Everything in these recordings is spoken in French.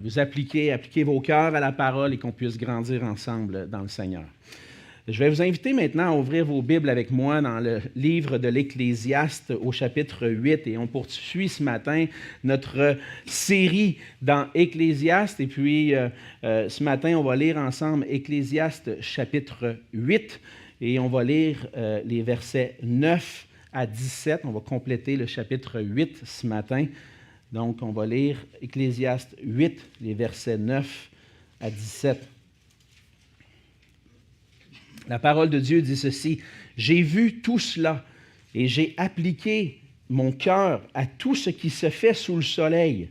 vous appliquer vos cœurs à la parole et qu'on puisse grandir ensemble dans le Seigneur. Je vais vous inviter maintenant à ouvrir vos Bibles avec moi dans le livre de l'Ecclésiaste au chapitre 8 et on poursuit ce matin notre série dans Ecclésiaste et puis ce matin on va lire ensemble Ecclésiaste chapitre 8 et on va lire les versets 9 à 17. On va compléter le chapitre 8 ce matin. Donc on va lire Ecclésiaste 8, les versets 9 à 17. La parole de Dieu dit ceci: « J'ai vu tout cela et j'ai appliqué mon cœur à tout ce qui se fait sous le soleil.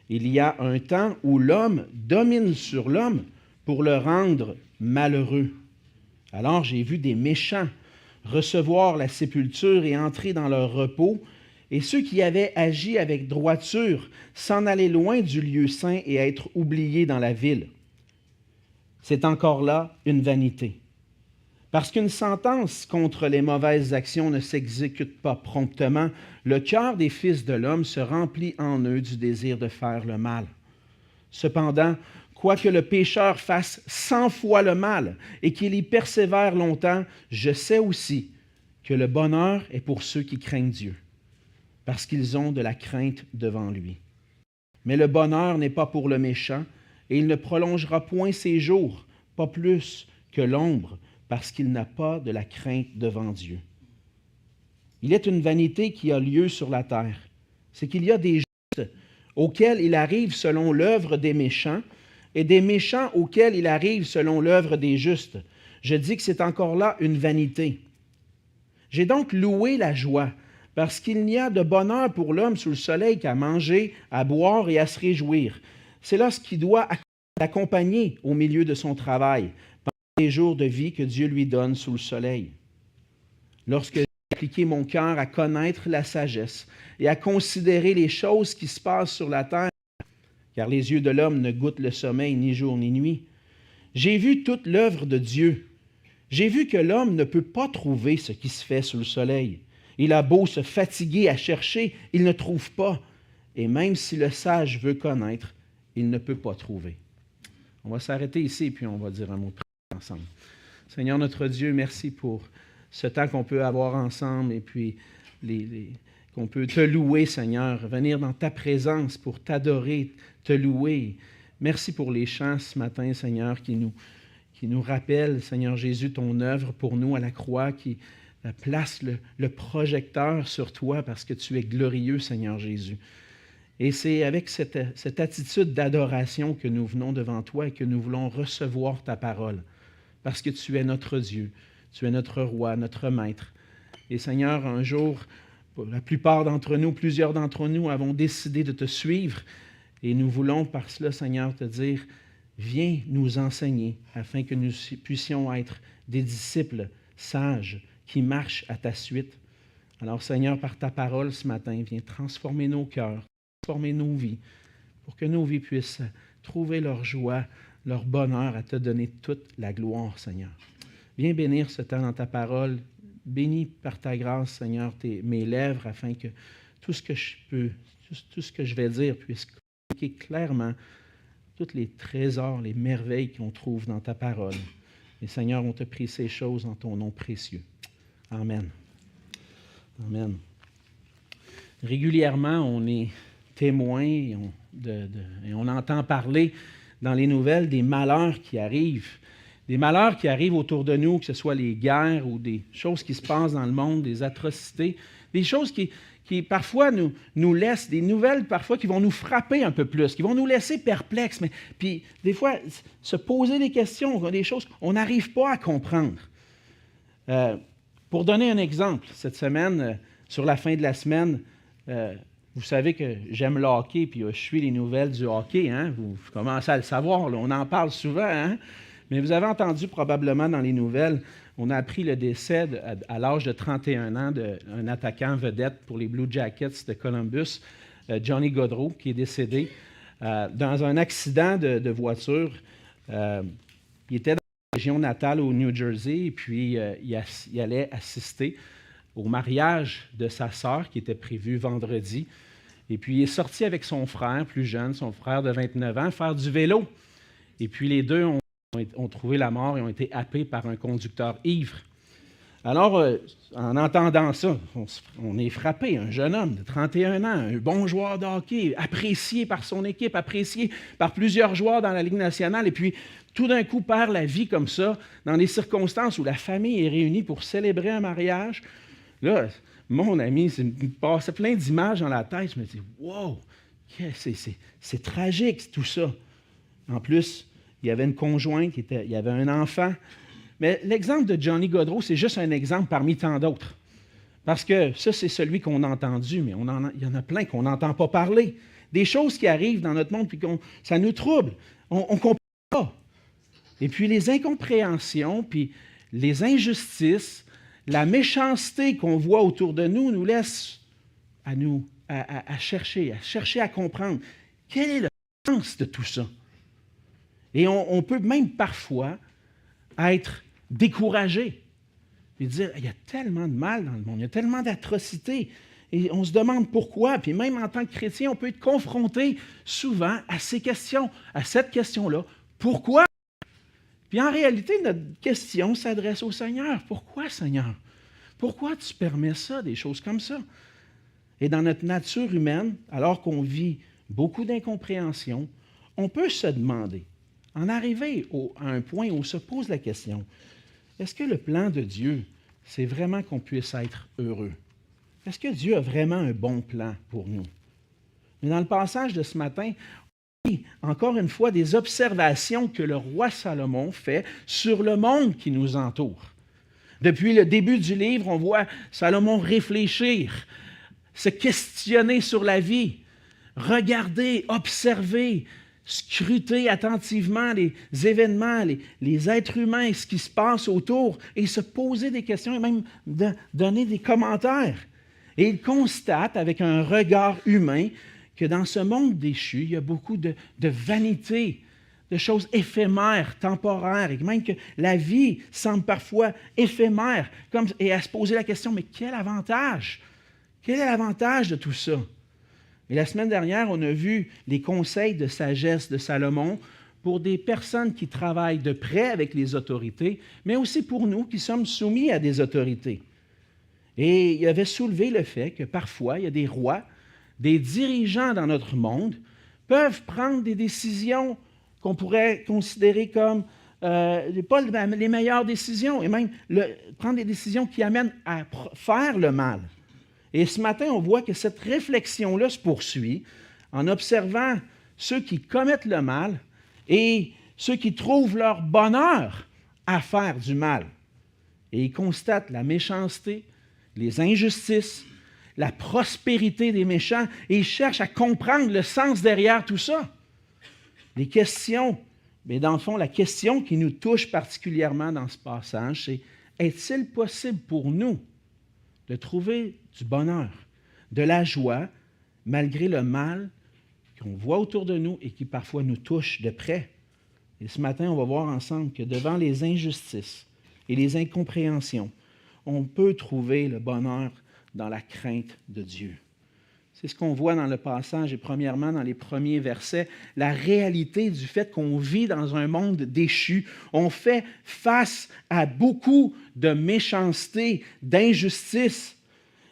Il y a un temps où l'homme domine sur l'homme pour le rendre malheureux. Alors j'ai vu des méchants recevoir la sépulture et entrer dans leur repos, et ceux qui avaient agi avec droiture s'en aller loin du lieu saint et être oubliés dans la ville. C'est encore là une vanité. Parce qu'une sentence contre les mauvaises actions ne s'exécute pas promptement, le cœur des fils de l'homme se remplit en eux du désir de faire le mal. Cependant, quoique le pécheur fasse 100 fois le mal et qu'il y persévère longtemps, je sais aussi que le bonheur est pour ceux qui craignent Dieu, parce qu'ils ont de la crainte devant lui. Mais le bonheur n'est pas pour le méchant, et il ne prolongera point ses jours, pas plus que l'ombre, parce qu'il n'a pas de la crainte devant Dieu. Il est une vanité qui a lieu sur la terre. C'est qu'il y a des justes auxquels il arrive selon l'œuvre des méchants, et des méchants auxquels il arrive selon l'œuvre des justes. Je dis que c'est encore là une vanité. J'ai donc loué la joie, parce qu'il n'y a de bonheur pour l'homme sous le soleil qu'à manger, à boire et à se réjouir. C'est là ce qui doit l'accompagner au milieu de son travail, les jours de vie que Dieu lui donne sous le soleil. Lorsque j'ai appliqué mon cœur à connaître la sagesse et à considérer les choses qui se passent sur la terre, car les yeux de l'homme ne goûtent le sommeil ni jour ni nuit, j'ai vu toute l'œuvre de Dieu. J'ai vu que l'homme ne peut pas trouver ce qui se fait sous le soleil. Il a beau se fatiguer à chercher, il ne trouve pas. Et même si le sage veut connaître, il ne peut pas trouver. On va s'arrêter ici et puis on va dire un mot de prière ensemble. Seigneur notre Dieu, merci pour ce temps qu'on peut avoir ensemble et puis qu'on peut te louer, Seigneur, venir dans ta présence pour t'adorer, te louer. Merci pour les chants ce matin, Seigneur, qui nous rappellent, Seigneur Jésus, ton œuvre pour nous à la croix, qui place le projecteur sur toi parce que tu es glorieux, Seigneur Jésus. Et c'est avec cette attitude d'adoration que nous venons devant toi et que nous voulons recevoir ta parole. Parce que tu es notre Dieu, tu es notre roi, notre maître. Et Seigneur, un jour, pour la plupart d'entre nous, plusieurs d'entre nous avons décidé de te suivre. Et nous voulons par cela, Seigneur, te dire, viens nous enseigner afin que nous puissions être des disciples sages qui marchent à ta suite. Alors Seigneur, par ta parole ce matin, viens transformer nos cœurs, transformer nos vies, pour que nos vies puissent trouver leur joie, leur bonheur à te donner toute la gloire, Seigneur. Viens bénir ce temps dans ta parole. Bénis par ta grâce, Seigneur, mes lèvres, afin que tout ce que je vais dire puisse communiquer clairement tous les trésors, les merveilles qu'on trouve dans ta parole. Et Seigneur, on te prie ces choses en ton nom précieux. Amen. Amen. Régulièrement, on est témoin et on entend parler dans les nouvelles des malheurs qui arrivent. Des malheurs qui arrivent autour de nous, que ce soit les guerres ou des choses qui se passent dans le monde, des atrocités, des choses qui parfois nous laissent, des nouvelles parfois qui vont nous frapper un peu plus, qui vont nous laisser perplexes. Puis des fois, se poser des questions, des choses qu'on n'arrive pas à comprendre. Pour donner un exemple, cette semaine, sur la fin de la semaine, vous savez que j'aime le hockey, puis je suis les nouvelles du hockey. Hein? Vous commencez à le savoir, là, on en parle souvent. Hein? Mais vous avez entendu probablement dans les nouvelles, on a appris le décès à l'âge de 31 ans d'un attaquant vedette pour les Blue Jackets de Columbus, Johnny Gaudreau, qui est décédé dans un accident de voiture. Il était dans la région natale au New Jersey, et puis il allait assister au mariage de sa sœur qui était prévu vendredi. Et puis, il est sorti avec son frère, plus jeune, son frère de 29 ans, faire du vélo. Et puis, les deux ont trouvé la mort et ont été happés par un conducteur ivre. Alors, en entendant ça, on est frappé. Un jeune homme de 31 ans, un bon joueur de hockey, apprécié par son équipe, apprécié par plusieurs joueurs dans la Ligue nationale, et puis tout d'un coup perd la vie comme ça, dans des circonstances où la famille est réunie pour célébrer un mariage. Là, mon ami, il me passait plein d'images dans la tête. Je me dis, wow, c'est tragique tout ça. En plus, il y avait une conjointe, il y avait un enfant. Mais l'exemple de Johnny Gaudreau, c'est juste un exemple parmi tant d'autres. Parce que ça, c'est celui qu'on a entendu, mais il y en a plein qu'on n'entend pas parler. Des choses qui arrivent dans notre monde, puis ça nous trouble. On ne comprend pas. Et puis les incompréhensions, puis les injustices, la méchanceté qu'on voit autour de nous laisse à chercher à comprendre. Quel est le sens de tout ça? Et on peut même parfois être découragé et dire, il y a tellement de mal dans le monde, il y a tellement d'atrocités, et on se demande pourquoi. Puis même en tant que chrétien, on peut être confronté souvent à ces questions, à cette question-là, pourquoi? Puis en réalité, notre question s'adresse au Seigneur. Pourquoi, Seigneur? Pourquoi tu permets ça, des choses comme ça? Et dans notre nature humaine, alors qu'on vit beaucoup d'incompréhension, on peut se demander, en arriver à un point où on se pose la question, est-ce que le plan de Dieu, c'est vraiment qu'on puisse être heureux? Est-ce que Dieu a vraiment un bon plan pour nous? Mais dans le passage de ce matin, on lit encore une fois des observations que le roi Salomon fait sur le monde qui nous entoure. Depuis le début du livre, on voit Salomon réfléchir, se questionner sur la vie, regarder, observer, scruter attentivement les événements, les êtres humains, ce qui se passe autour, et se poser des questions et même donner des commentaires. Et il constate avec un regard humain que dans ce monde déchu, il y a beaucoup de vanité, de choses éphémères, temporaires, et même que la vie semble parfois éphémère, et à se poser la question, mais quel avantage? Quel est l'avantage de tout ça? Et la semaine dernière, on a vu les conseils de sagesse de Salomon pour des personnes qui travaillent de près avec les autorités, mais aussi pour nous qui sommes soumis à des autorités. Et il avait soulevé le fait que parfois, il y a des rois, des dirigeants dans notre monde, peuvent prendre des décisions qu'on pourrait considérer comme pas les meilleures décisions, et même prendre des décisions qui amènent à faire le mal. Et ce matin, on voit que cette réflexion-là se poursuit en observant ceux qui commettent le mal et ceux qui trouvent leur bonheur à faire du mal. Et ils constatent la méchanceté, les injustices, la prospérité des méchants, et ils cherchent à comprendre le sens derrière tout ça. Les questions, mais dans le fond, la question qui nous touche particulièrement dans ce passage, c'est est-il possible pour nous de trouver du bonheur, de la joie, malgré le mal qu'on voit autour de nous et qui parfois nous touche de près? Et ce matin, on va voir ensemble que devant les injustices et les incompréhensions, on peut trouver le bonheur dans la crainte de Dieu. C'est ce qu'on voit dans le passage et premièrement dans les premiers versets, la réalité du fait qu'on vit dans un monde déchu. On fait face à beaucoup de méchanceté, d'injustice.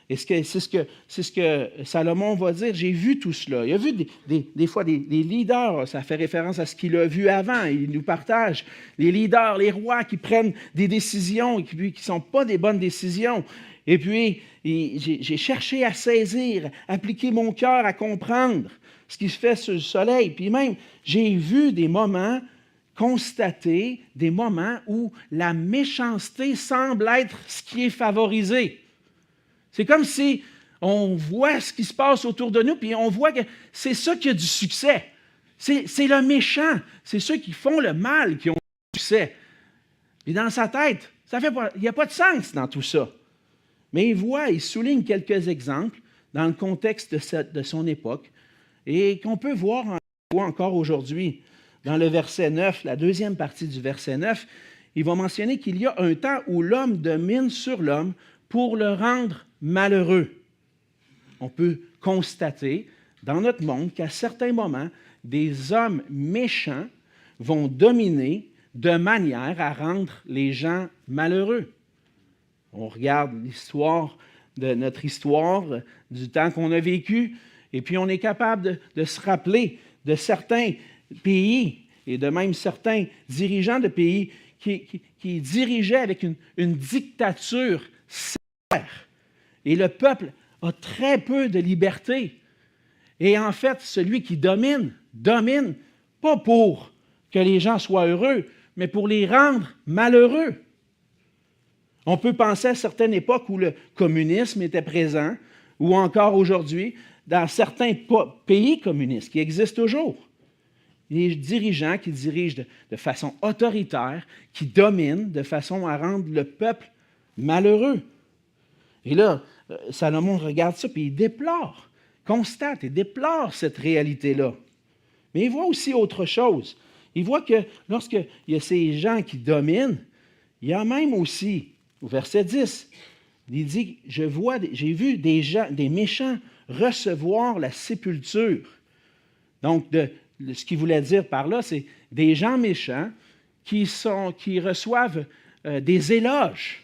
Et c'est ce que Salomon va dire. J'ai vu tout cela. Il a vu des fois des leaders, ça fait référence à ce qu'il a vu avant, il nous partage. Les leaders, les rois qui prennent des décisions qui ne sont pas des bonnes décisions. Et puis, j'ai cherché à saisir, appliquer mon cœur à comprendre ce qui se fait sur le soleil. Puis même, j'ai vu des moments, constater des moments où la méchanceté semble être ce qui est favorisé. C'est comme si on voit ce qui se passe autour de nous, puis on voit que c'est ça qui a du succès. C'est le méchant, c'est ceux qui font le mal qui ont du succès. Et dans sa tête, il n'y a pas de sens dans tout ça. Mais il souligne quelques exemples dans le contexte de son époque et qu'on peut voir encore aujourd'hui. Dans le verset 9, la deuxième partie du verset 9, il va mentionner qu'il y a un temps où l'homme domine sur l'homme pour le rendre malheureux. On peut constater dans notre monde qu'à certains moments, des hommes méchants vont dominer de manière à rendre les gens malheureux. On regarde l'histoire de notre histoire, du temps qu'on a vécu, et puis on est capable de se rappeler de certains pays et de même certains dirigeants de pays qui dirigeaient avec une dictature sévère. Et le peuple a très peu de liberté. Et en fait, celui qui domine pas pour que les gens soient heureux, mais pour les rendre malheureux. On peut penser à certaines époques où le communisme était présent, ou encore aujourd'hui, dans certains pays communistes qui existent toujours. Les dirigeants qui dirigent de façon autoritaire, qui dominent de façon à rendre le peuple malheureux. Et là, Salomon regarde ça, puis il constate et déplore cette réalité-là. Mais il voit aussi autre chose. Il voit que lorsqu'il y a ces gens qui dominent, il y a même aussi, au verset 10, il dit, j'ai vu des méchants recevoir la sépulture. Donc, ce qu'il voulait dire par là, c'est des gens méchants qui reçouvent des éloges,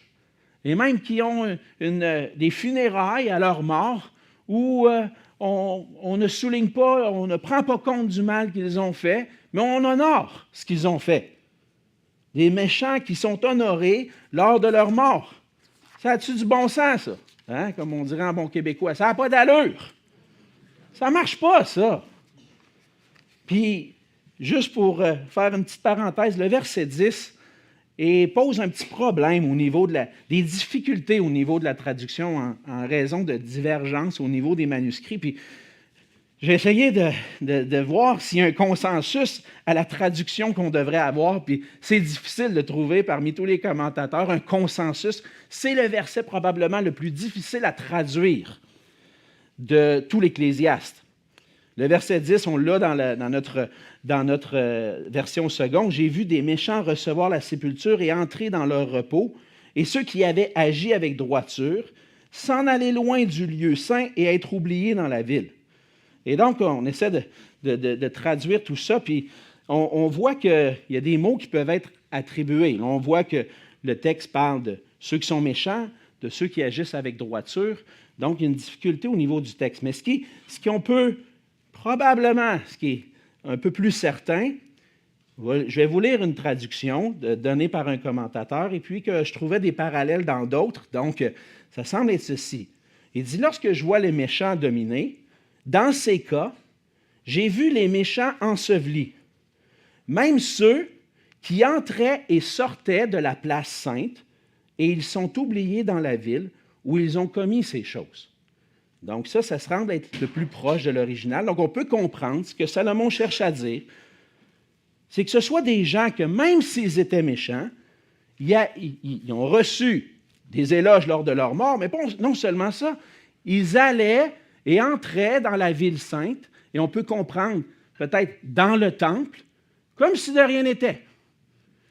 et même qui ont des funérailles à leur mort, où on ne souligne pas, on ne prend pas compte du mal qu'ils ont fait, mais on honore ce qu'ils ont fait. Des méchants qui sont honorés lors de leur mort. Ça a-tu du bon sens, ça? Hein? Comme on dirait en bon québécois. Ça n'a pas d'allure. Ça ne marche pas, ça. Puis, juste pour faire une petite parenthèse, le verset 10 pose un petit problème au niveau des difficultés au niveau de la traduction en raison de divergences au niveau des manuscrits. Puis, j'ai essayé de voir s'il y a un consensus à la traduction qu'on devrait avoir, puis c'est difficile de trouver parmi tous les commentateurs un consensus. C'est le verset probablement le plus difficile à traduire de tout l'Ecclésiaste. Le verset 10, on l'a dans notre version seconde. « J'ai vu des méchants recevoir la sépulture et entrer dans leur repos, et ceux qui avaient agi avec droiture, s'en aller loin du lieu saint et être oubliés dans la ville. » Et donc, on essaie de traduire tout ça, puis on voit qu'il y a des mots qui peuvent être attribués. On voit que le texte parle de ceux qui sont méchants, de ceux qui agissent avec droiture. Donc, il y a une difficulté au niveau du texte. Mais ce qu'on peut probablement, ce qui est un peu plus certain, je vais vous lire une traduction donnée par un commentateur, et puis que je trouvais des parallèles dans d'autres. Donc, ça semble être ceci. Il dit, « Lorsque je vois les méchants dominer, dans ces cas, j'ai vu les méchants ensevelis, même ceux qui entraient et sortaient de la place sainte, et ils sont oubliés dans la ville où ils ont commis ces choses. » Donc ça semble être le plus proche de l'original. Donc on peut comprendre ce que Salomon cherche à dire, c'est que ce soit des gens que même s'ils étaient méchants, ils ont reçu des éloges lors de leur mort, mais non seulement ça, ils allaient et entraient dans la ville sainte, et on peut comprendre peut-être dans le temple, comme si de rien n'était.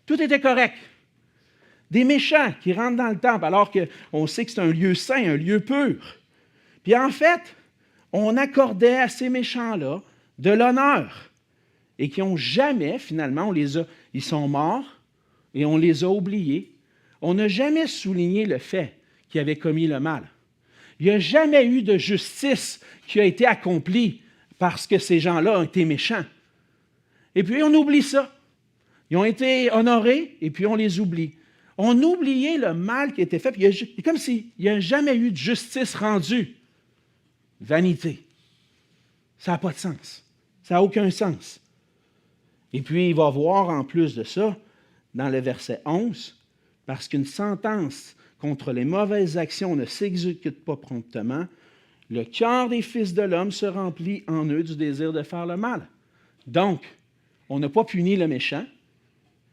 Tout était correct. Des méchants qui rentrent dans le temple, alors qu'on sait que c'est un lieu saint, un lieu pur. Puis en fait, on accordait à ces méchants-là de l'honneur, et qui n'ont jamais, finalement, ils sont morts, et on les a oubliés. On n'a jamais souligné le fait qu'ils avaient commis le mal. Il n'y a jamais eu de justice qui a été accomplie parce que ces gens-là ont été méchants. Et puis, on oublie ça. Ils ont été honorés, et puis on les oublie. On oubliait le mal qui a été fait, puis c'est comme s'il n'y a jamais eu de justice rendue. Vanité. Ça n'a pas de sens. Ça n'a aucun sens. Et puis, il va voir en plus de ça, dans le verset 11, parce qu'une sentence contre les mauvaises actions ne s'exécute pas promptement, le cœur des fils de l'homme se remplit en eux du désir de faire le mal. Donc, on n'a pas puni le méchant.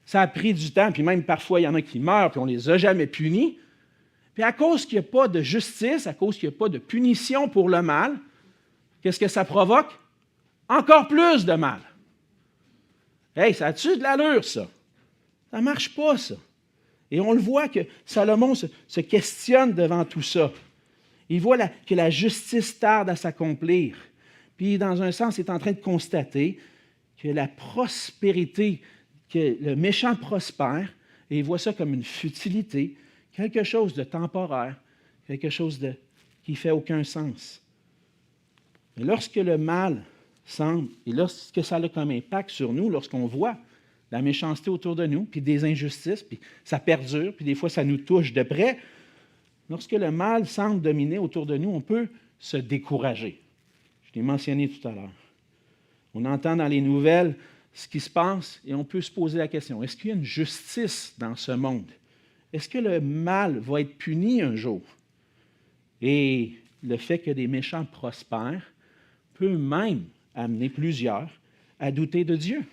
Ça a pris du temps, puis même parfois, il y en a qui meurent, puis on ne les a jamais punis. Puis à cause qu'il n'y a pas de justice, à cause qu'il n'y a pas de punition pour le mal, qu'est-ce que ça provoque? Encore plus de mal. Hey, ça a-tu de l'allure, ça? Ça ne marche pas, ça. Et on le voit que Salomon se questionne devant tout ça. Il voit que la justice tarde à s'accomplir. Puis, dans un sens, il est en train de constater que la prospérité, que le méchant prospère, et il voit ça comme une futilité, quelque chose de temporaire, quelque chose qui ne fait aucun sens. Mais lorsque le mal semble, et lorsque ça a comme impact sur nous, lorsqu'on voit la méchanceté autour de nous, puis des injustices, puis ça perdure, puis des fois ça nous touche de près, lorsque le mal semble dominer autour de nous, on peut se décourager. Je l'ai mentionné tout à l'heure. On entend dans les nouvelles ce qui se passe et on peut se poser la question, est-ce qu'il y a une justice dans ce monde? Est-ce que le mal va être puni un jour? Et le fait que des méchants prospèrent peut même amener plusieurs à douter de Dieu.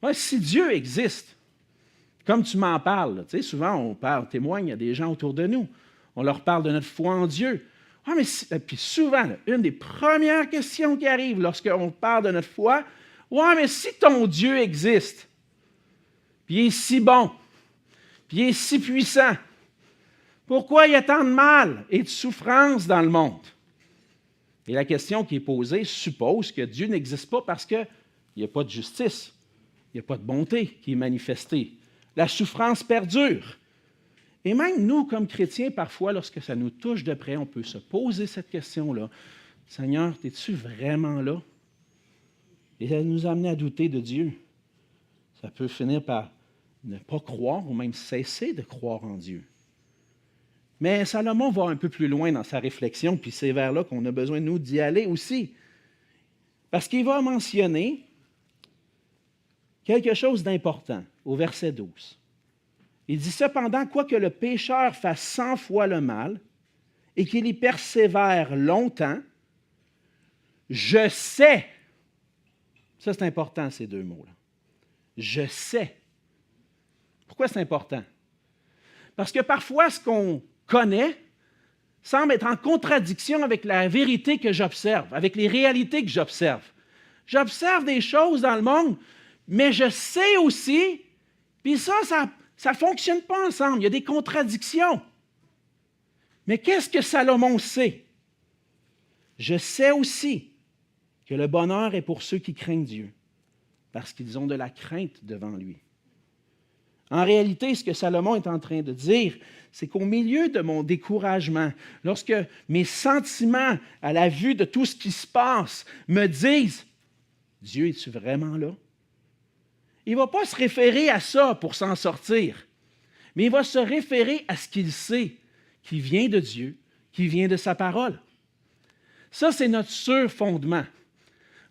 Ouais, si Dieu existe, comme tu m'en parles, tu sais, souvent on témoigne à des gens autour de nous, on leur parle de notre foi en Dieu. Ah, mais puis souvent, là, une des premières questions qui arrivent lorsqu'on parle de notre foi, ouais, mais si ton Dieu existe, puis il est si bon, puis il est si puissant, pourquoi il y a tant de mal et de souffrance dans le monde? Et la question qui est posée suppose que Dieu n'existe pas parce qu'il n'y a pas de justice, il n'y a pas de bonté qui est manifestée. La souffrance perdure. Et même nous, comme chrétiens, parfois, lorsque ça nous touche de près, on peut se poser cette question-là. Seigneur, es-tu vraiment là? Et ça nous amène à douter de Dieu. Ça peut finir par ne pas croire ou même cesser de croire en Dieu. Mais Salomon va un peu plus loin dans sa réflexion, puis c'est vers là qu'on a besoin, nous, d'y aller aussi. Parce qu'il va mentionner quelque chose d'important au verset 12. Il dit, cependant, quoique le pécheur fasse 100 fois le mal et qu'il y persévère longtemps, je sais. Ça, c'est important, ces deux mots-là. Je sais. Pourquoi c'est important? Parce que parfois, ce qu'on connaît semble être en contradiction avec la vérité que j'observe, avec les réalités que j'observe. J'observe des choses dans le monde, mais je sais aussi, puis ça ne fonctionne pas ensemble. Il y a des contradictions. Mais qu'est-ce que Salomon sait? Je sais aussi que le bonheur est pour ceux qui craignent Dieu, parce qu'ils ont de la crainte devant lui. En réalité, ce que Salomon est en train de dire, c'est qu'au milieu de mon découragement, lorsque mes sentiments à la vue de tout ce qui se passe me disent « Dieu, es-tu vraiment là? » Il ne va pas se référer à ça pour s'en sortir, mais il va se référer à ce qu'il sait, qui vient de Dieu, qui vient de sa parole. Ça, c'est notre sûr fondement.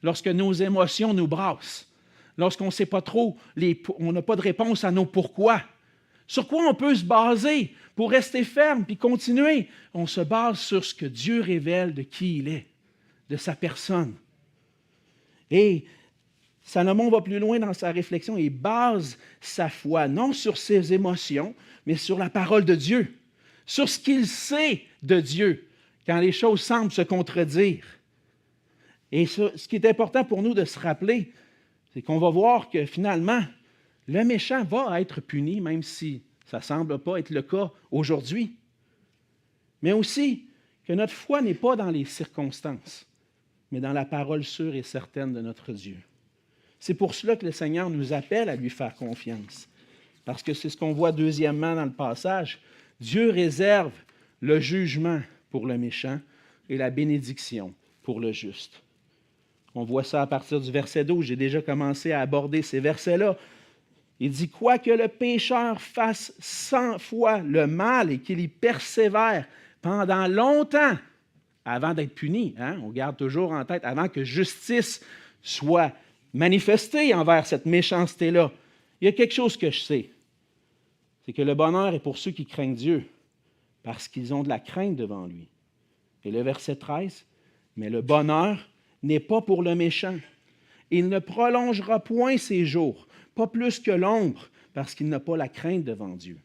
Lorsque nos émotions nous brassent, lorsqu'on ne sait pas trop, on n'a pas de réponse à nos pourquoi. Sur quoi on peut se baser pour rester ferme puis continuer? On se base sur ce que Dieu révèle de qui il est, de sa personne. Et Salomon va plus loin dans sa réflexion et base sa foi non sur ses émotions, mais sur la parole de Dieu, sur ce qu'il sait de Dieu, quand les choses semblent se contredire. Et ce qui est important pour nous de se rappeler, c'est qu'on va voir que finalement, le méchant va être puni, même si ça ne semble pas être le cas aujourd'hui. Mais aussi que notre foi n'est pas dans les circonstances, mais dans la parole sûre et certaine de notre Dieu. C'est pour cela que le Seigneur nous appelle à lui faire confiance. Parce que c'est ce qu'on voit deuxièmement dans le passage. Dieu réserve le jugement pour le méchant et la bénédiction pour le juste. On voit ça à partir du verset 12. J'ai déjà commencé à aborder ces versets-là. Il dit, quoique le pécheur fasse 100 fois le mal et qu'il y persévère pendant longtemps, avant d'être puni, on garde toujours en tête, avant que justice soit manifestée envers cette méchanceté-là, il y a quelque chose que je sais. C'est que le bonheur est pour ceux qui craignent Dieu, parce qu'ils ont de la crainte devant lui. Et le verset 13, mais le bonheur n'est pas pour le méchant. Il ne prolongera point ses jours, pas plus que l'ombre, parce qu'il n'a pas la crainte devant Dieu.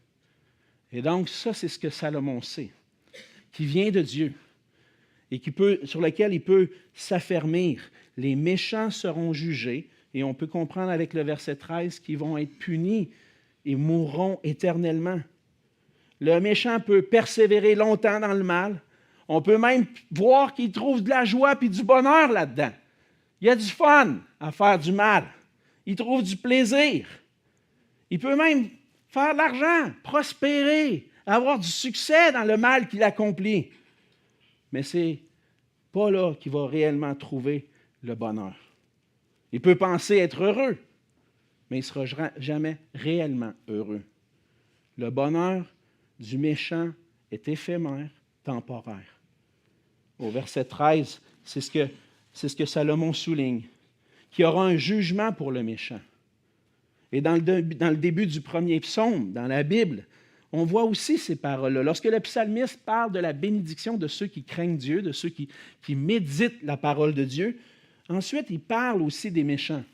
Et donc, ça, c'est ce que Salomon sait, qui vient de Dieu et sur lequel il peut s'affermir. Les méchants seront jugés, et on peut comprendre avec le verset 13 qu'ils vont être punis et mourront éternellement. Le méchant peut persévérer longtemps dans le mal. On peut même voir qu'il trouve de la joie et du bonheur là-dedans. Il y a du fun à faire du mal. Il trouve du plaisir. Il peut même faire de l'argent, prospérer, avoir du succès dans le mal qu'il accomplit. Mais c'est pas là qu'il va réellement trouver le bonheur. Il peut penser être heureux, mais il ne sera jamais réellement heureux. Le bonheur du méchant est éphémère, temporaire. Au verset 13, c'est ce que Salomon souligne, qu'il y aura un jugement pour le méchant. Et dans le début du premier psaume, dans la Bible, on voit aussi ces paroles-là. Lorsque le psalmiste parle de la bénédiction de ceux qui craignent Dieu, de ceux qui méditent la parole de Dieu, ensuite, il parle aussi des méchants.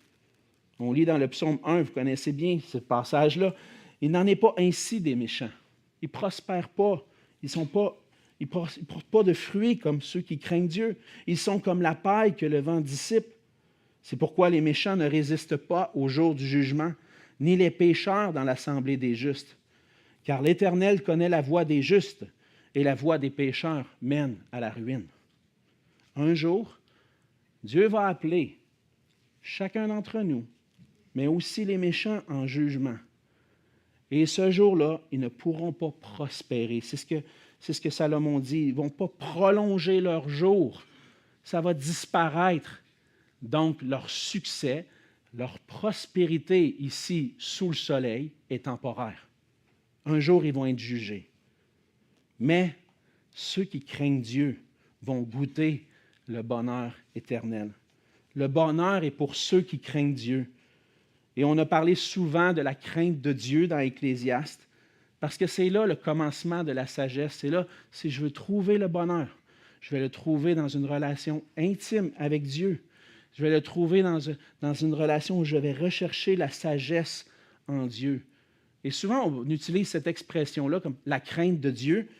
On lit dans le psaume 1, vous connaissez bien ce passage-là, « Il n'en est pas ainsi des méchants. Ils ne prospèrent pas. Ils ne portent pas de fruits comme ceux qui craignent Dieu. Ils sont comme la paille que le vent dissipe. C'est pourquoi les méchants ne résistent pas au jour du jugement, ni les pécheurs dans l'assemblée des justes. Car l'Éternel connaît la voie des justes, et la voie des pécheurs mène à la ruine. » Un jour, Dieu va appeler chacun d'entre nous, mais aussi les méchants en jugement. Et ce jour-là, ils ne pourront pas prospérer. C'est ce que Salomon dit. Ils ne vont pas prolonger leur jour. Ça va disparaître. Donc, leur succès, leur prospérité ici, sous le soleil, est temporaire. Un jour, ils vont être jugés. Mais ceux qui craignent Dieu vont goûter le bonheur éternel. Le bonheur est pour ceux qui craignent Dieu. Et on a parlé souvent de la crainte de Dieu dans Ecclésiaste, parce que c'est là le commencement de la sagesse. C'est là, si je veux trouver le bonheur, je vais le trouver dans une relation intime avec Dieu. Je vais le trouver dans une relation où je vais rechercher la sagesse en Dieu. Et souvent, on utilise cette expression-là comme la crainte de Dieu.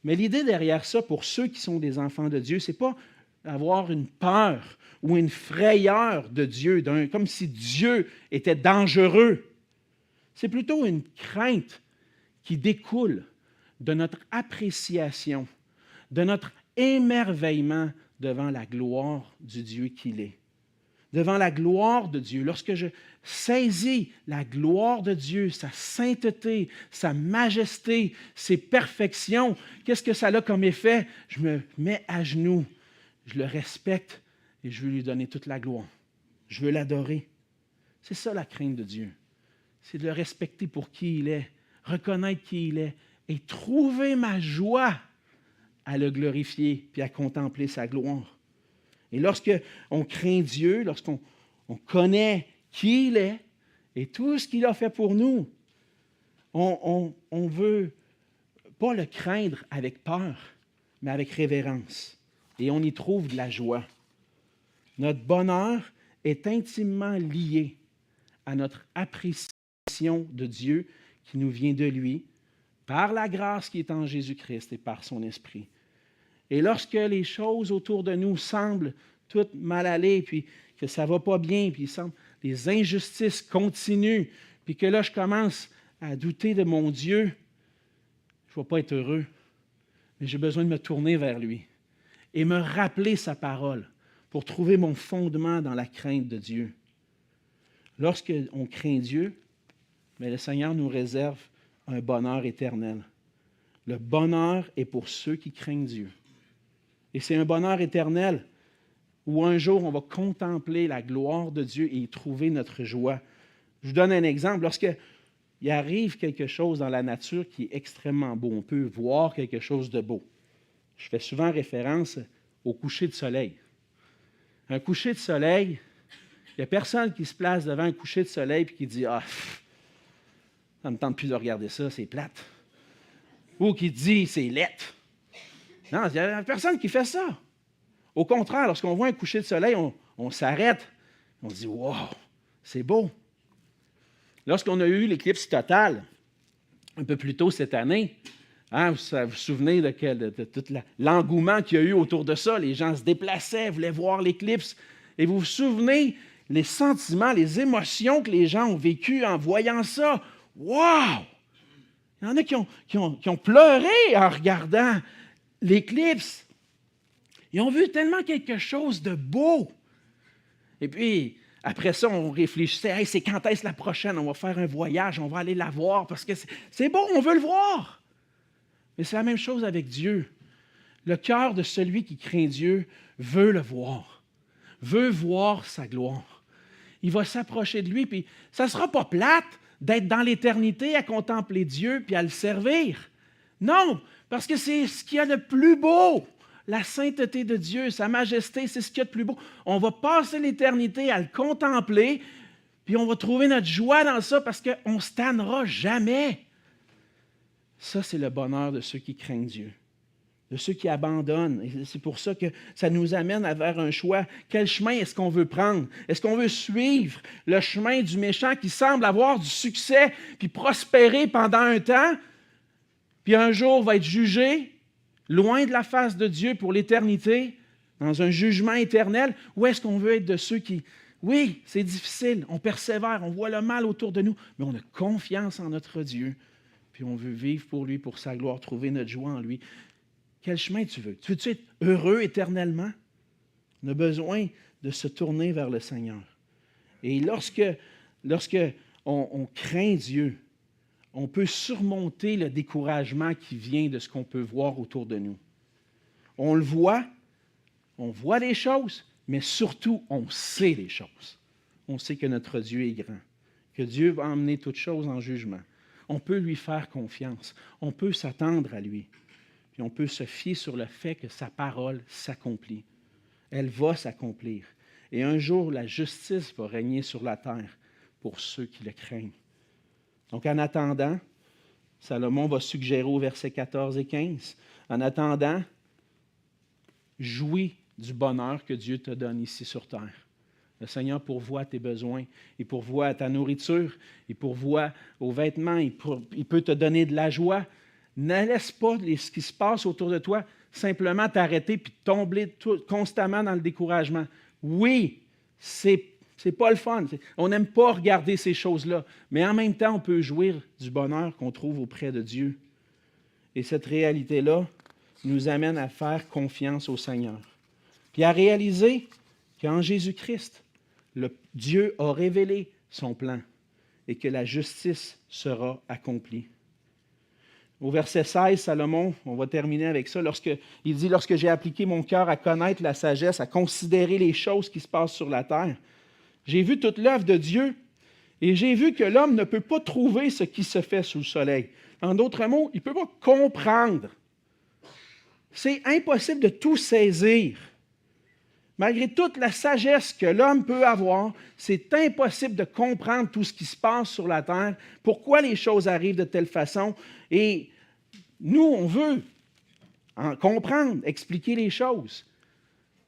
Mais l'idée derrière ça, pour ceux qui sont des enfants de Dieu, ce n'est pas avoir une peur ou une frayeur de Dieu, comme si Dieu était dangereux. C'est plutôt une crainte qui découle de notre appréciation, de notre émerveillement devant la gloire du Dieu qu'il est. Devant la gloire de Dieu, lorsque je saisis la gloire de Dieu, sa sainteté, sa majesté, ses perfections, qu'est-ce que ça a comme effet? Je me mets à genoux, je le respecte et je veux lui donner toute la gloire. Je veux l'adorer. C'est ça la crainte de Dieu. C'est de le respecter pour qui il est, reconnaître qui il est et trouver ma joie à le glorifier puis à contempler sa gloire. Et lorsqu'on craint Dieu, lorsqu'on connaît qui il est et tout ce qu'il a fait pour nous, on ne veut pas le craindre avec peur, mais avec révérence. Et on y trouve de la joie. Notre bonheur est intimement lié à notre appréciation de Dieu qui nous vient de lui, par la grâce qui est en Jésus-Christ et par son Esprit. Et lorsque les choses autour de nous semblent toutes mal aller, puis que ça ne va pas bien, puis les injustices continuent, puis que là, je commence à douter de mon Dieu, je ne vais pas être heureux, mais j'ai besoin de me tourner vers lui et me rappeler sa parole pour trouver mon fondement dans la crainte de Dieu. Lorsqu'on craint Dieu, mais le Seigneur nous réserve un bonheur éternel. Le bonheur est pour ceux qui craignent Dieu. Et c'est un bonheur éternel où un jour on va contempler la gloire de Dieu et y trouver notre joie. Je vous donne un exemple. Lorsqu'il arrive quelque chose dans la nature qui est extrêmement beau, on peut voir quelque chose de beau. Je fais souvent référence au coucher de soleil. Un coucher de soleil, il n'y a personne qui se place devant un coucher de soleil et qui dit « Ah, ça ne me tente plus de regarder ça, c'est plate. » Ou qui dit « C'est lettre. » Non, il n'y a personne qui fait ça. Au contraire, lorsqu'on voit un coucher de soleil, on s'arrête. On se dit « Wow, c'est beau. » Lorsqu'on a eu l'éclipse totale, un peu plus tôt cette année, vous vous souvenez de tout l'engouement qu'il y a eu autour de ça. Les gens se déplaçaient, voulaient voir l'éclipse. Et vous vous souvenez les sentiments, les émotions que les gens ont vécues en voyant ça. Wow! Il y en a qui ont pleuré en regardant l'éclipse. Ils ont vu tellement quelque chose de beau. Et puis, après ça, on réfléchissait, hey, c'est quand est-ce la prochaine? On va faire un voyage, on va aller la voir parce que c'est beau, on veut le voir. Mais c'est la même chose avec Dieu. Le cœur de celui qui craint Dieu veut le voir, veut voir sa gloire. Il va s'approcher de lui, puis ça ne sera pas plate d'être dans l'éternité à contempler Dieu puis à le servir. Non, parce que c'est ce qu'il y a de plus beau. La sainteté de Dieu, sa majesté, c'est ce qu'il y a de plus beau. On va passer l'éternité à le contempler, puis on va trouver notre joie dans ça parce qu'on ne se tannera jamais. Ça, c'est le bonheur de ceux qui craignent Dieu, de ceux qui abandonnent. Et c'est pour ça que ça nous amène vers un choix. Quel chemin est-ce qu'on veut prendre? Est-ce qu'on veut suivre le chemin du méchant qui semble avoir du succès puis prospérer pendant un temps, puis un jour va être jugé, loin de la face de Dieu pour l'éternité, dans un jugement éternel? Ou est-ce qu'on veut être de ceux qui, oui, c'est difficile, on persévère, on voit le mal autour de nous, mais on a confiance en notre Dieu, puis on veut vivre pour lui, pour sa gloire, trouver notre joie en lui. Quel chemin tu veux? Tu veux-tu être heureux éternellement? On a besoin de se tourner vers le Seigneur. Et lorsque on craint Dieu, on peut surmonter le découragement qui vient de ce qu'on peut voir autour de nous. On le voit, on voit les choses, mais surtout, on sait les choses. On sait que notre Dieu est grand, que Dieu va emmener toutes choses en jugement. On peut lui faire confiance, on peut s'attendre à lui, puis on peut se fier sur le fait que sa parole s'accomplit. Elle va s'accomplir. Et un jour, la justice va régner sur la terre pour ceux qui le craignent. Donc, en attendant, Salomon va suggérer au verset 14 et 15, en attendant, jouis du bonheur que Dieu te donne ici sur terre. Le Seigneur pourvoit à tes besoins, il pourvoit à ta nourriture, il pourvoit aux vêtements, il peut te donner de la joie. Ne laisse pas ce qui se passe autour de toi simplement t'arrêter puis tomber constamment dans le découragement. Oui, c'est pas le fun. On n'aime pas regarder ces choses-là, mais en même temps, on peut jouir du bonheur qu'on trouve auprès de Dieu. Et cette réalité-là nous amène à faire confiance au Seigneur. Puis à réaliser qu'en Jésus-Christ, Dieu a révélé son plan et que la justice sera accomplie. Au verset 16, Salomon, on va terminer avec ça, il dit « Lorsque j'ai appliqué mon cœur à connaître la sagesse, à considérer les choses qui se passent sur la terre, j'ai vu toute l'œuvre de Dieu et j'ai vu que l'homme ne peut pas trouver ce qui se fait sous le soleil. » En d'autres mots, il ne peut pas comprendre. C'est impossible de tout saisir. Malgré toute la sagesse que l'homme peut avoir, c'est impossible de comprendre tout ce qui se passe sur la terre, pourquoi les choses arrivent de telle façon. Et nous, on veut en comprendre, expliquer les choses.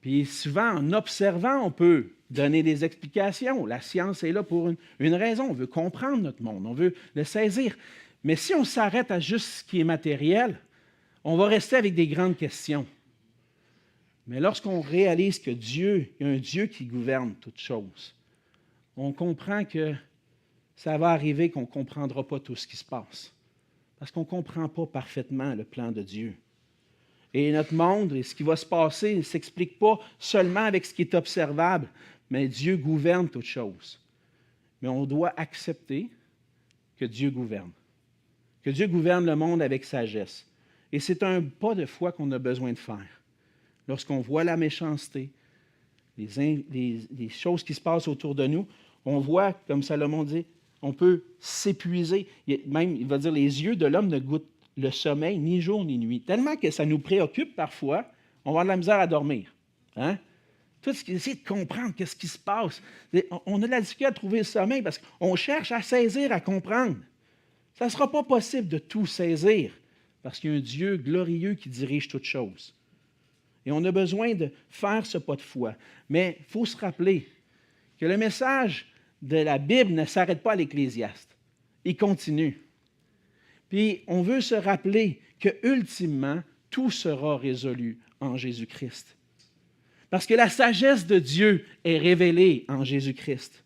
Puis souvent, en observant, on peut donner des explications. La science est là pour une raison. On veut comprendre notre monde, on veut le saisir. Mais si on s'arrête à juste ce qui est matériel, on va rester avec des grandes questions. Mais lorsqu'on réalise que Dieu, il y a un Dieu qui gouverne toutes choses, on comprend que ça va arriver qu'on ne comprendra pas tout ce qui se passe. Parce qu'on ne comprend pas parfaitement le plan de Dieu. Et notre monde et ce qui va se passer ne s'explique pas seulement avec ce qui est observable, mais Dieu gouverne toutes choses. Mais on doit accepter que Dieu gouverne. Que Dieu gouverne le monde avec sagesse. Et c'est un pas de foi qu'on a besoin de faire. Lorsqu'on voit la méchanceté, les choses qui se passent autour de nous, on voit, comme Salomon dit, on peut s'épuiser. Même, il va dire, les yeux de l'homme ne goûtent le sommeil ni jour ni nuit. Tellement que ça nous préoccupe parfois, on va avoir de la misère à dormir. Hein? Tout ce qui essaie de comprendre qu'est-ce qui se passe. On a de la difficulté à trouver le sommeil parce qu'on cherche à saisir, à comprendre. Ça ne sera pas possible de tout saisir parce qu'il y a un Dieu glorieux qui dirige toutes choses. Et on a besoin de faire ce pas de foi. Mais il faut se rappeler que le message de la Bible ne s'arrête pas à l'Ecclésiaste. Il continue. Puis on veut se rappeler que ultimement, tout sera résolu en Jésus-Christ. Parce que la sagesse de Dieu est révélée en Jésus-Christ.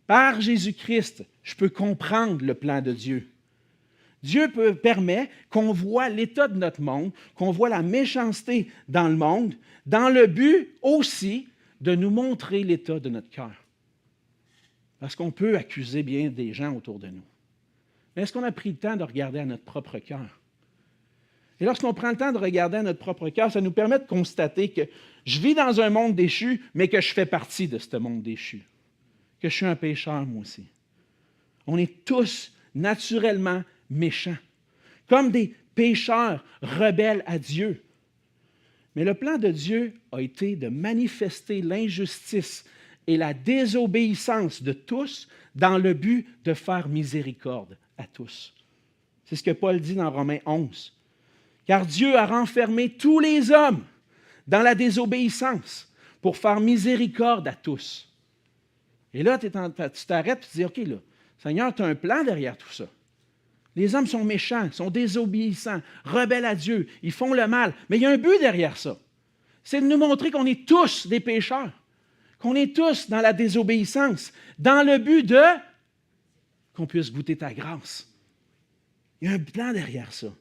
Par Jésus-Christ, je peux comprendre le plan de Dieu. Dieu permet qu'on voit l'état de notre monde, qu'on voit la méchanceté dans le monde, dans le but aussi de nous montrer l'état de notre cœur. Parce qu'on peut accuser bien des gens autour de nous. Mais est-ce qu'on a pris le temps de regarder à notre propre cœur? Et lorsqu'on prend le temps de regarder à notre propre cœur, ça nous permet de constater que je vis dans un monde déchu, mais que je fais partie de ce monde déchu. Que je suis un pécheur, moi aussi. On est tous naturellement méchants, comme des pécheurs rebelles à Dieu. Mais le plan de Dieu a été de manifester l'injustice et la désobéissance de tous dans le but de faire miséricorde à tous. C'est ce que Paul dit dans Romains 11. Car Dieu a renfermé tous les hommes dans la désobéissance pour faire miséricorde à tous. Et là, tu t'arrêtes et tu dis, OK, là, Seigneur, tu as un plan derrière tout ça. Les hommes sont méchants, sont désobéissants, rebelles à Dieu, ils font le mal. Mais il y a un but derrière ça. C'est de nous montrer qu'on est tous des pécheurs, qu'on est tous dans la désobéissance, dans le but de qu'on puisse goûter ta grâce. Il y a un plan derrière ça.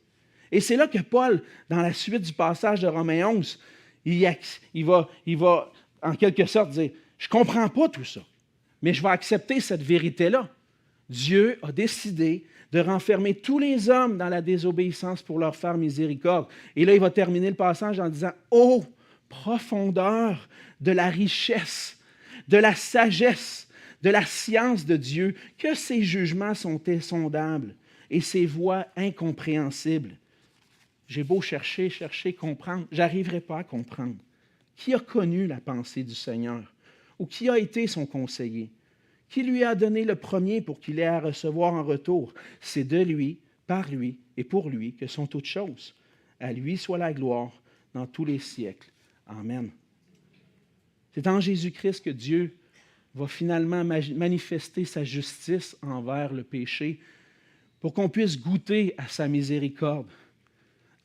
Et c'est là que Paul, dans la suite du passage de Romains 11, il va en quelque sorte dire, je ne comprends pas tout ça, mais je vais accepter cette vérité-là. Dieu a décidé de renfermer tous les hommes dans la désobéissance pour leur faire miséricorde. Et là, il va terminer le passage en disant, « Ô profondeur de la richesse, de la sagesse, de la science de Dieu, que ses jugements sont insondables et ses voies incompréhensibles. » J'ai beau chercher, comprendre, je n'arriverai pas à comprendre. Qui a connu la pensée du Seigneur? Ou qui a été son conseiller? Qui lui a donné le premier pour qu'il ait à recevoir en retour? C'est de lui, par lui et pour lui que sont toutes choses. À lui soit la gloire dans tous les siècles. Amen. C'est en Jésus-Christ que Dieu va finalement manifester sa justice envers le péché pour qu'on puisse goûter à sa miséricorde.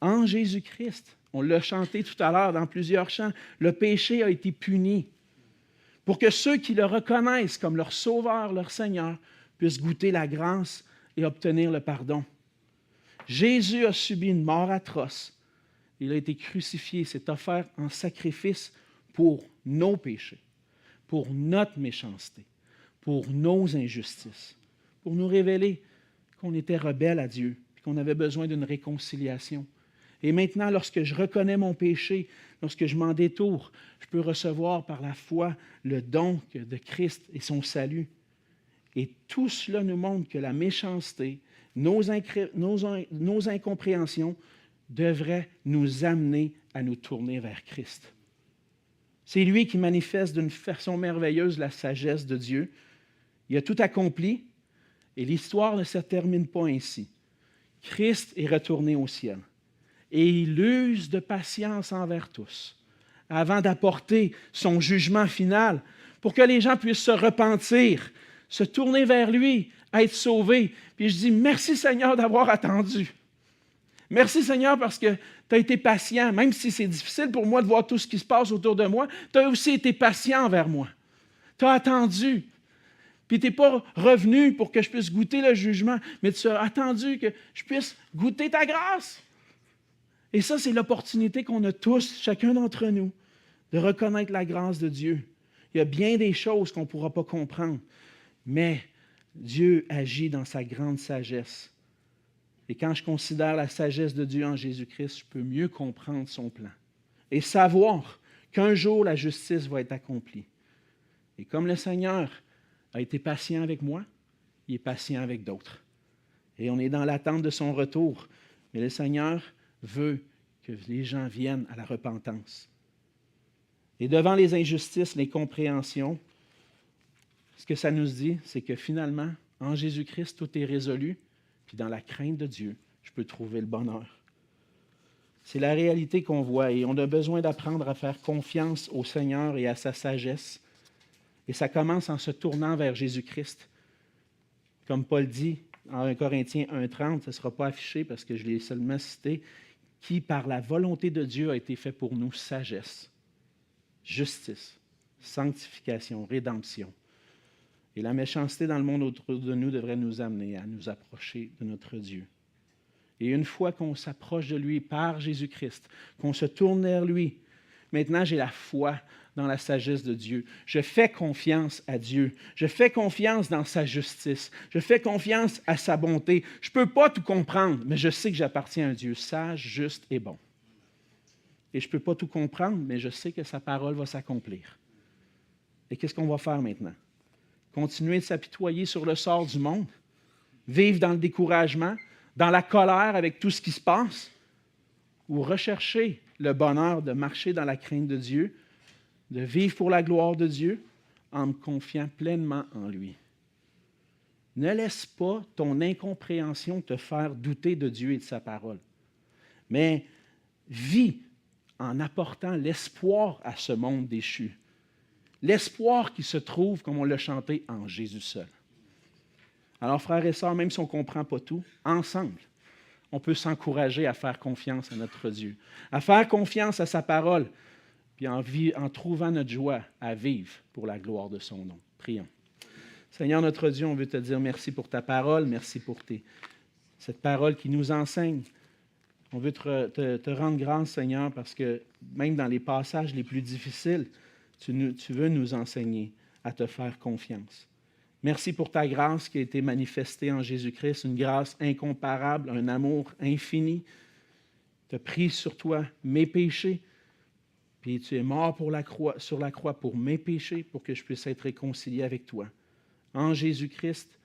En Jésus-Christ, on l'a chanté tout à l'heure dans plusieurs chants, le péché a été puni pour que ceux qui le reconnaissent comme leur Sauveur, leur Seigneur, puissent goûter la grâce et obtenir le pardon. Jésus a subi une mort atroce. Il a été crucifié, s'est offert en sacrifice pour nos péchés, pour notre méchanceté, pour nos injustices, pour nous révéler qu'on était rebelles à Dieu, qu'on avait besoin d'une réconciliation. Et maintenant, lorsque je reconnais mon péché, lorsque je m'en détourne, je peux recevoir par la foi le don de Christ et son salut. Et tout cela nous montre que la méchanceté, nos incompréhensions devraient nous amener à nous tourner vers Christ. C'est lui qui manifeste d'une façon merveilleuse la sagesse de Dieu. Il a tout accompli et l'histoire ne se termine pas ainsi. Christ est retourné au ciel. Et il use de patience envers tous, avant d'apporter son jugement final, pour que les gens puissent se repentir, se tourner vers lui, être sauvés. Puis je dis, merci Seigneur d'avoir attendu. Merci Seigneur parce que tu as été patient, même si c'est difficile pour moi de voir tout ce qui se passe autour de moi, tu as aussi été patient envers moi. Tu as attendu. Puis tu n'es pas revenu pour que je puisse goûter le jugement, mais tu as attendu que je puisse goûter ta grâce. Et ça, c'est l'opportunité qu'on a tous, chacun d'entre nous, de reconnaître la grâce de Dieu. Il y a bien des choses qu'on ne pourra pas comprendre, mais Dieu agit dans sa grande sagesse. Et quand je considère la sagesse de Dieu en Jésus-Christ, je peux mieux comprendre son plan et savoir qu'un jour la justice va être accomplie. Et comme le Seigneur a été patient avec moi, il est patient avec d'autres. Et on est dans l'attente de son retour. Mais le Seigneur veut que les gens viennent à la repentance. Et devant les injustices, les compréhensions, ce que ça nous dit, c'est que finalement, en Jésus-Christ, tout est résolu, puis dans la crainte de Dieu, je peux trouver le bonheur. C'est la réalité qu'on voit et on a besoin d'apprendre à faire confiance au Seigneur et à sa sagesse. Et ça commence en se tournant vers Jésus-Christ. Comme Paul dit en 1 Corinthiens 1,30, ce ne sera pas affiché parce que je l'ai seulement cité, qui, par la volonté de Dieu, a été fait pour nous sagesse, justice, sanctification, rédemption. Et la méchanceté dans le monde autour de nous devrait nous amener à nous approcher de notre Dieu. Et une fois qu'on s'approche de lui par Jésus-Christ, qu'on se tourne vers lui, maintenant j'ai la foi dans la sagesse de Dieu. Je fais confiance à Dieu. Je fais confiance dans sa justice. Je fais confiance à sa bonté. Je ne peux pas tout comprendre, mais je sais que j'appartiens à un Dieu sage, juste et bon. Et je ne peux pas tout comprendre, mais je sais que sa parole va s'accomplir. Et qu'est-ce qu'on va faire maintenant? Continuer de s'apitoyer sur le sort du monde? Vivre dans le découragement, dans la colère avec tout ce qui se passe? Ou rechercher le bonheur de marcher dans la crainte de Dieu, de vivre pour la gloire de Dieu en me confiant pleinement en lui? Ne laisse pas ton incompréhension te faire douter de Dieu et de sa parole, mais vis en apportant l'espoir à ce monde déchu. L'espoir qui se trouve, comme on l'a chanté, en Jésus seul. Alors, frères et sœurs, même si on ne comprend pas tout, ensemble, on peut s'encourager à faire confiance à notre Dieu, à faire confiance à sa parole, puis en trouvant notre joie à vivre pour la gloire de son nom. Prions. Seigneur notre Dieu, on veut te dire merci pour ta parole, merci pour cette parole qui nous enseigne. On veut te rendre grâce, Seigneur, parce que même dans les passages les plus difficiles, tu veux nous enseigner à te faire confiance. Merci pour ta grâce qui a été manifestée en Jésus-Christ, une grâce incomparable, un amour infini. Tu as pris sur toi mes péchés, puis tu es mort sur la croix pour mes péchés, pour que je puisse être réconcilié avec toi. En Jésus-Christ,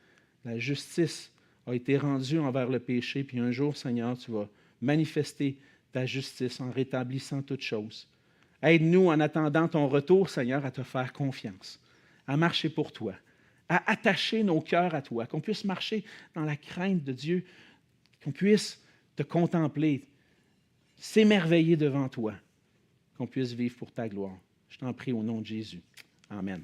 la justice a été rendue envers le péché, puis un jour, Seigneur, tu vas manifester ta justice en rétablissant toutes choses. Aide-nous en attendant ton retour, Seigneur, à te faire confiance, à marcher pour toi, à attacher nos cœurs à toi, qu'on puisse marcher dans la crainte de Dieu, qu'on puisse te contempler, s'émerveiller devant toi, qu'on puisse vivre pour ta gloire. Je t'en prie au nom de Jésus. Amen.